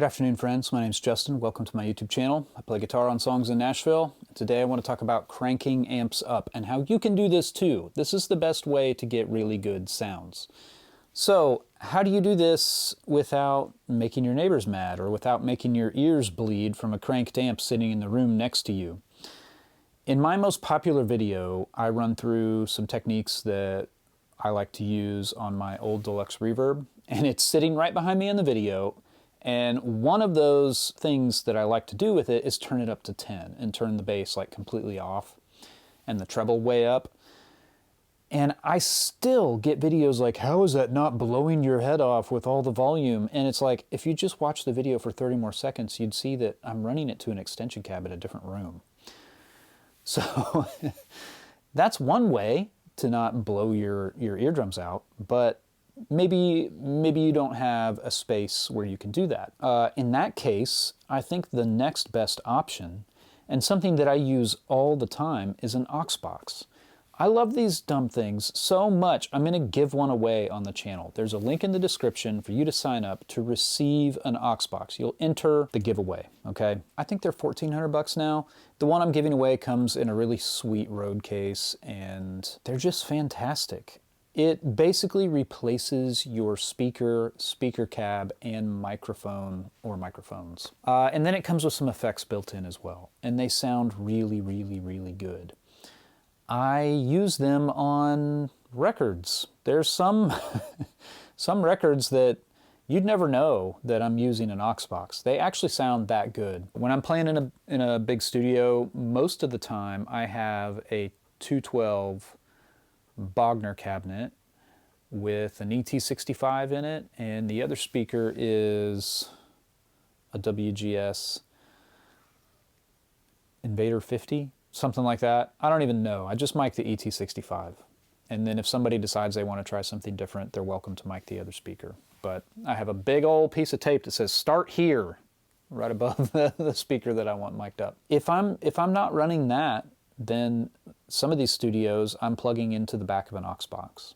Good afternoon, friends. My name's Justin. Welcome to my YouTube channel. I play guitar on songs in Nashville. Today I want to talk about cranking amps up and how you can do this too. This is the best way to get really good sounds. So, how do you do this without making your neighbors mad or without making your ears bleed from a cranked amp sitting in the room next to you? In my most popular video, I run through some techniques that I like to use on my old deluxe reverb, and it's sitting right behind me in the video. And one of those things that I like to do with it is turn it up to 10 and turn the bass like completely off and the treble way up. And I still get videos like, how is that not blowing your head off with all the volume? And it's like, if you just watch the video for 30 more seconds, you'd see that I'm running it to an extension cab in a different room. So that's one way to not blow your eardrums out, but maybe you don't have a space where you can do that. In that case, I think the next best option, and something that I use all the time, is an aux box. I love these dumb things so much, I'm going to give one away on the channel. There's a link in the description for you to sign up to receive an aux box. You'll enter the giveaway, okay? I think they're $1,400 now. The one I'm giving away comes in a really sweet Rode case, and they're just fantastic. It basically replaces your speaker cab, and microphone or microphones. And then it comes with some effects built in as well. And they sound really, really, really good. I use them on records. There's some, some records that you'd never know that I'm using an aux box. They actually sound that good. When I'm playing in a big studio, most of the time I have a 212 Bogner cabinet with an ET65 in it, and the other speaker is a WGS Invader 50, something like that. I don't even know. I just mic the ET65. And then if somebody decides they want to try something different, they're welcome to mic the other speaker. But I have a big old piece of tape that says "Start here" right above the speaker that I want mic'd up. If I'm not running that, then some of these studios I'm plugging into the back of an aux box.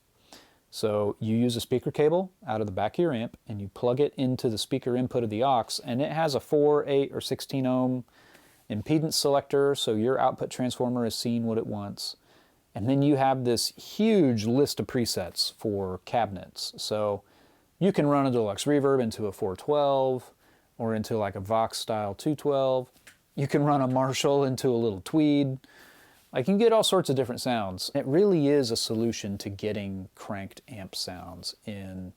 So you use a speaker cable out of the back of your amp and you plug it into the speaker input of the aux, and it has a 4, 8, or 16 ohm impedance selector, so your output transformer is seeing what it wants. And then you have this huge list of presets for cabinets. So you can run a deluxe reverb into a 412 or into like a Vox style 212. You can run a Marshall into a little Tweed. I can get all sorts of different sounds. It really is a solution to getting cranked amp sounds in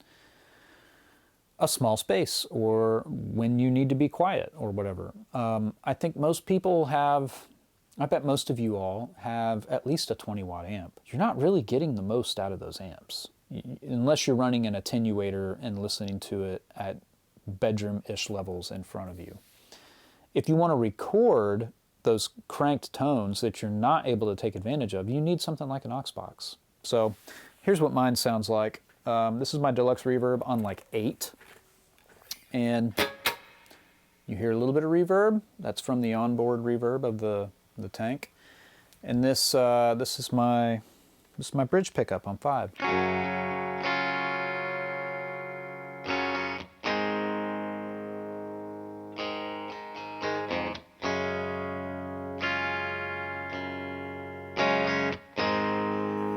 a small space or when you need to be quiet or whatever. I think most people have, I bet most of you all have at least a 20 watt amp. You're not really getting the most out of those amps unless you're running an attenuator and listening to it at bedroom-ish levels in front of you. If you want to record those cranked tones that you're not able to take advantage of, you need something like an aux box. So here's what mine sounds like. This is my deluxe reverb on like 8. And you hear a little bit of reverb. That's from the onboard reverb of the tank. And this is my bridge pickup on 5.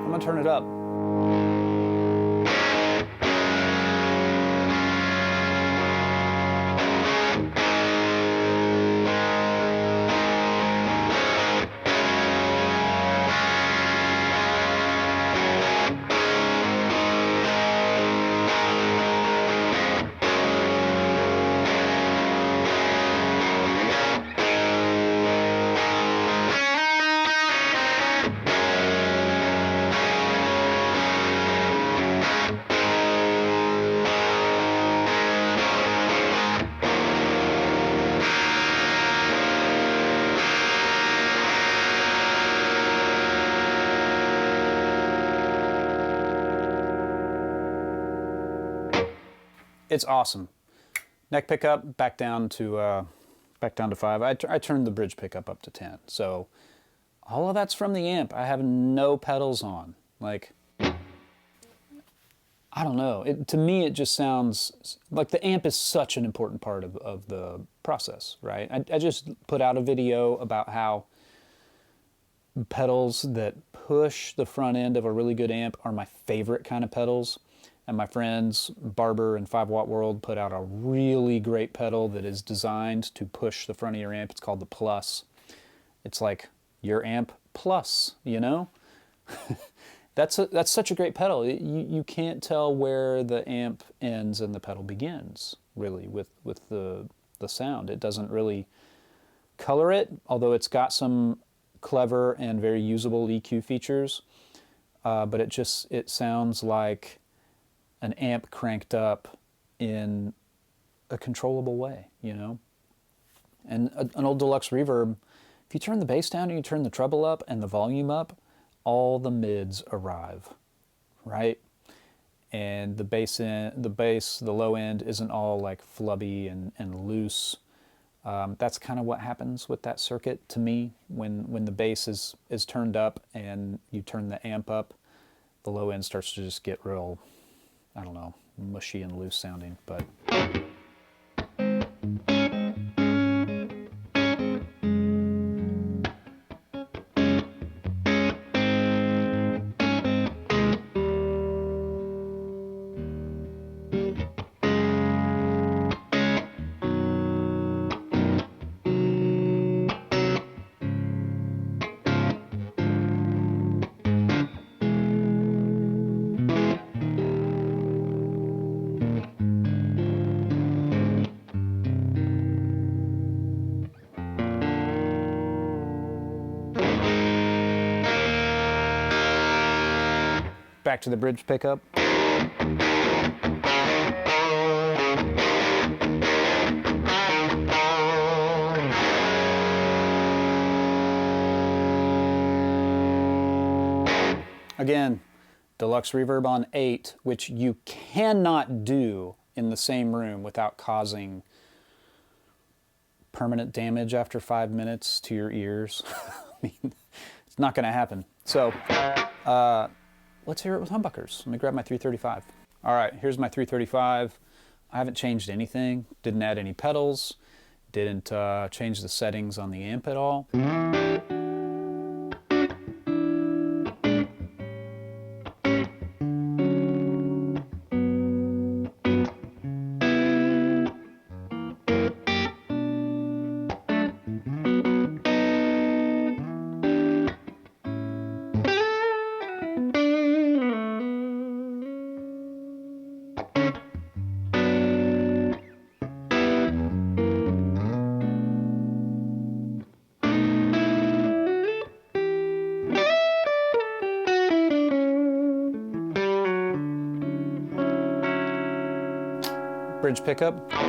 I'm gonna turn it up. It's awesome. Neck pickup back down to 5. I turned the bridge pickup up to 10. So all of that's from the amp. I have no pedals on. Like, I don't know. To me, it just sounds like the amp is such an important part of the process, right? I just put out a video about how pedals that push the front end of a really good amp are my favorite kind of pedals. And my friends Barber and 5 Watt World put out a really great pedal that is designed to push the front of your amp. It's called the Plus. It's like your amp plus, you know? That's such a great pedal. You can't tell where the amp ends and the pedal begins, really, with the sound. It doesn't really color it, although it's got some clever and very usable EQ features. But it sounds like an amp cranked up in a controllable way, you know? And an old deluxe reverb, if you turn the bass down and you turn the treble up and the volume up, all the mids arrive, right? And the low end isn't all like flubby and loose. That's kind of what happens with that circuit to me. When the bass is turned up and you turn the amp up, the low end starts to just get real, I don't know, mushy and loose sounding, but... Back to the bridge pickup. Again, deluxe reverb on 8, which you cannot do in the same room without causing permanent damage after 5 minutes to your ears. I mean, it's not going to happen. So, let's hear it with humbuckers. Let me grab my 335. All right, here's my 335. I haven't changed anything. Didn't add any pedals. Didn't change the settings on the amp at all. Bridge pickup. I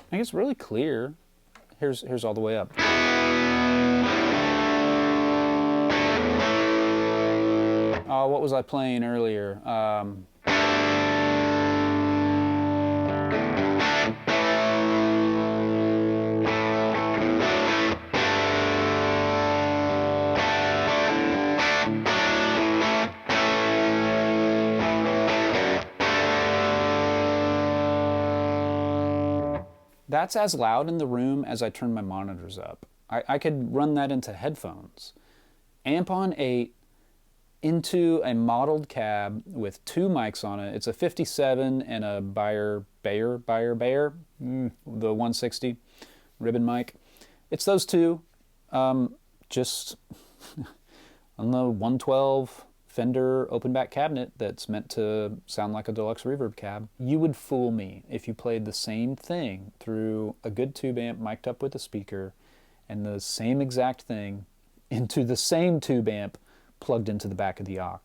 think it's really clear. Here's all the way up. What was I playing earlier? That's as loud in the room as I turn my monitors up. I could run that into headphones. Amp on 8 into a modeled cab with 2 mics on it. It's a 57 and a Bayer, the 160 ribbon mic. It's those two, just on the 112 Fender open back cabinet that's meant to sound like a deluxe reverb cab. You would fool me if you played the same thing through a good tube amp mic'd up with a speaker and the same exact thing into the same tube amp plugged into the back of the aux.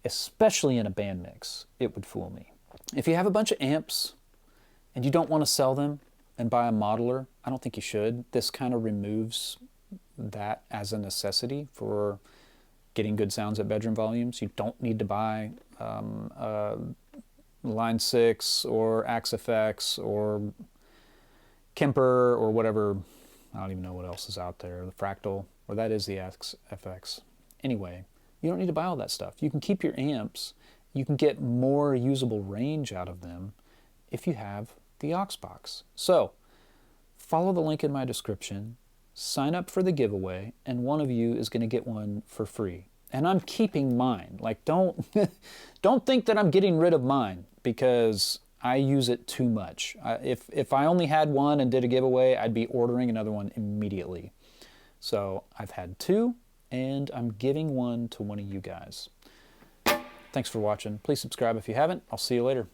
Especially in a band mix, it would fool me. If you have a bunch of amps and you don't want to sell them and buy a modeler, I don't think you should. This kind of removes that as a necessity for getting good sounds at bedroom volumes. You don't need to buy Line 6 or Axe FX or Kemper or whatever. I don't even know what else is out there. The Fractal, or that is the Axe FX. Anyway, you don't need to buy all that stuff. You can keep your amps. You can get more usable range out of them if you have the aux box. So follow the link in my description, sign up for the giveaway, and one of you is going to get one for free. And I'm keeping mine. Like, don't think that I'm getting rid of mine because I use it too much. If I only had one and did a giveaway, I'd be ordering another one immediately. So I've had two, and I'm giving one to one of you guys. Thanks for watching. Please subscribe if you haven't. I'll see you later.